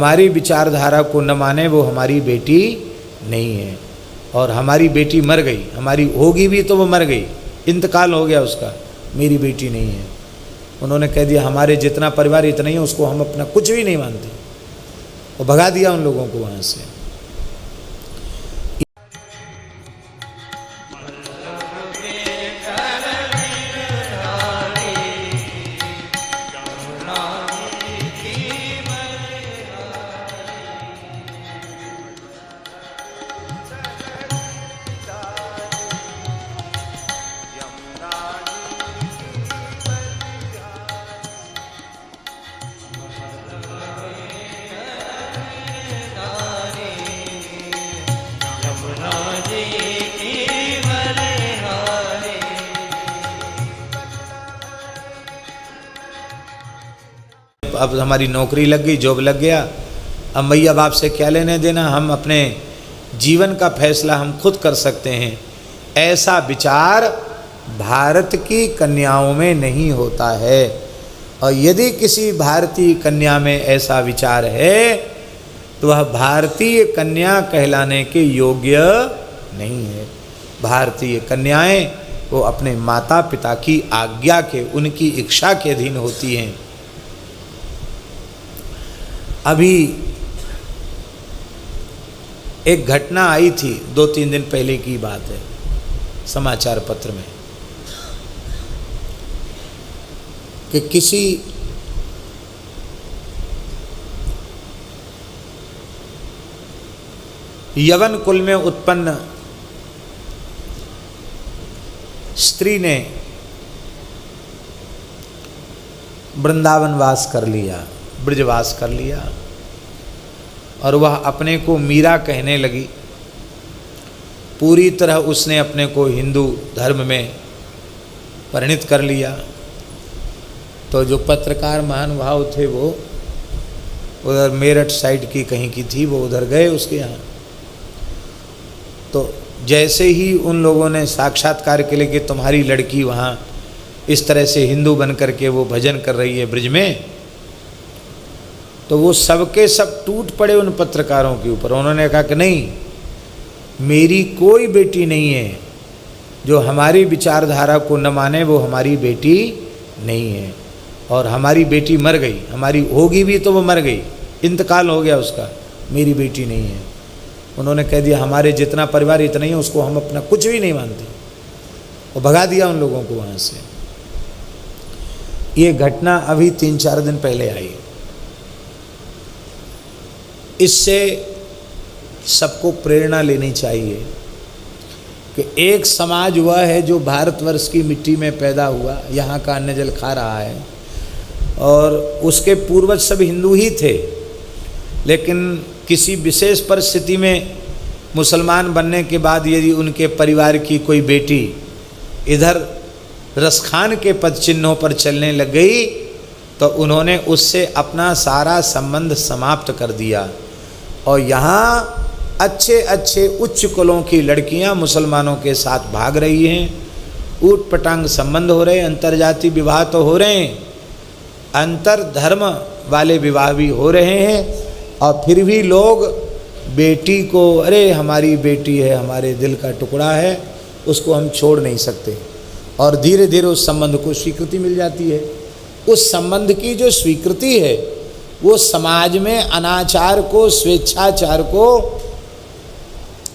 हमारी विचारधारा को न माने वो हमारी बेटी नहीं है। और हमारी बेटी मर गई, हमारी होगी भी तो वो मर गई, इंतकाल हो गया उसका, मेरी बेटी नहीं है। उन्होंने कह दिया हमारे जितना परिवार इतना ही है, उसको हम अपना कुछ भी नहीं मानते, और भगा दिया उन लोगों को वहाँ से। अब हमारी नौकरी लग गई, जॉब लग गया, अब मैया बाप से क्या लेने देना, हम अपने जीवन का फैसला हम खुद कर सकते हैं। ऐसा विचार भारत की कन्याओं में नहीं होता है। और यदि किसी भारतीय कन्या में ऐसा विचार है तो वह भारतीय कन्या कहलाने के योग्य नहीं है। भारतीय कन्याएं वो अपने माता पिता की आज्ञा के, उनकी इच्छा के अधीन होती हैं। अभी एक घटना आई थी, 2-3 दिन पहले की बात है, समाचार पत्र में, कि किसी यवन कुल में उत्पन्न स्त्री ने वृंदावन वास कर लिया, ब्रजवास कर लिया, और वह अपने को मीरा कहने लगी। पूरी तरह उसने अपने को हिंदू धर्म में परिणित कर लिया। तो जो पत्रकार महानुभाव थे वो उधर मेरठ साइड की कहीं की थी, वो उधर गए उसके यहाँ। तो जैसे ही उन लोगों ने साक्षात्कार के लिए कि तुम्हारी लड़की वहाँ इस तरह से हिंदू बन करके वो भजन कर रही है ब्रज में, तो वो सबके सब टूट पड़े उन पत्रकारों के ऊपर। उन्होंने कहा कि नहीं, मेरी कोई बेटी नहीं है, जो हमारी विचारधारा को न माने वो हमारी बेटी नहीं है। और हमारी बेटी मर गई, हमारी होगी भी तो वो मर गई, इंतकाल हो गया उसका, मेरी बेटी नहीं है। उन्होंने कह दिया हमारे जितना परिवार इतना ही है, उसको हम अपना कुछ भी नहीं मानते, और भगा दिया उन लोगों को वहाँ से। ये घटना अभी 3-4 दिन पहले आई। इससे सबको प्रेरणा लेनी चाहिए कि एक समाज वह है जो भारतवर्ष की मिट्टी में पैदा हुआ, यहाँ का अन्न जल खा रहा है, और उसके पूर्वज सब हिंदू ही थे। लेकिन किसी विशेष परिस्थिति में मुसलमान बनने के बाद यदि उनके परिवार की कोई बेटी इधर रसखान के पद चिन्हों पर चलने लग गई, तो उन्होंने उससे अपना सारा संबंध समाप्त कर दिया। और यहाँ अच्छे अच्छे उच्च कुलों की लड़कियाँ मुसलमानों के साथ भाग रही हैं, ऊट पटांग संबंध हो रहे हैं, अंतरजातीय विवाह तो हो रहे हैं, अंतर धर्म वाले विवाह भी हो रहे हैं। और फिर भी लोग बेटी को, अरे हमारी बेटी है, हमारे दिल का टुकड़ा है, उसको हम छोड़ नहीं सकते। और धीरे धीरे उस संबंध को स्वीकृति मिल जाती है। उस संबंध की जो स्वीकृति है वो समाज में अनाचार को, स्वेच्छाचार को,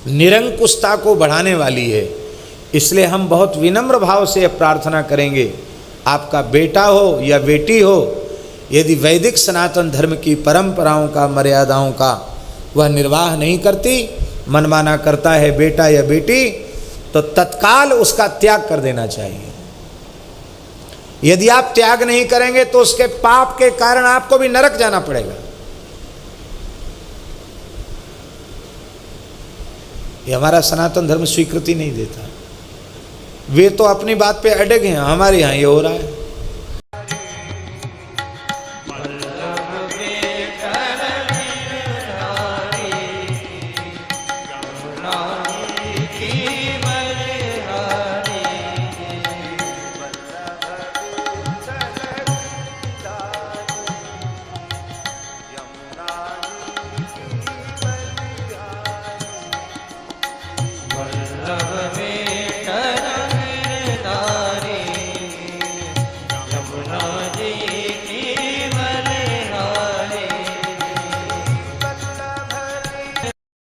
निरंकुशता को बढ़ाने वाली है। इसलिए हम बहुत विनम्र भाव से प्रार्थना करेंगे, आपका बेटा हो या बेटी हो, यदि वैदिक सनातन धर्म की परंपराओं का, मर्यादाओं का वह निर्वाह नहीं करती, मनमाना करता है बेटा या बेटी, तो तत्काल उसका त्याग कर देना चाहिए। यदि आप त्याग नहीं करेंगे तो उसके पाप के कारण आपको भी नरक जाना पड़ेगा। ये हमारा सनातन धर्म स्वीकृति नहीं देता। वे तो अपनी बात पे अड़े हैं, हमारे यहाँ ये हो रहा है।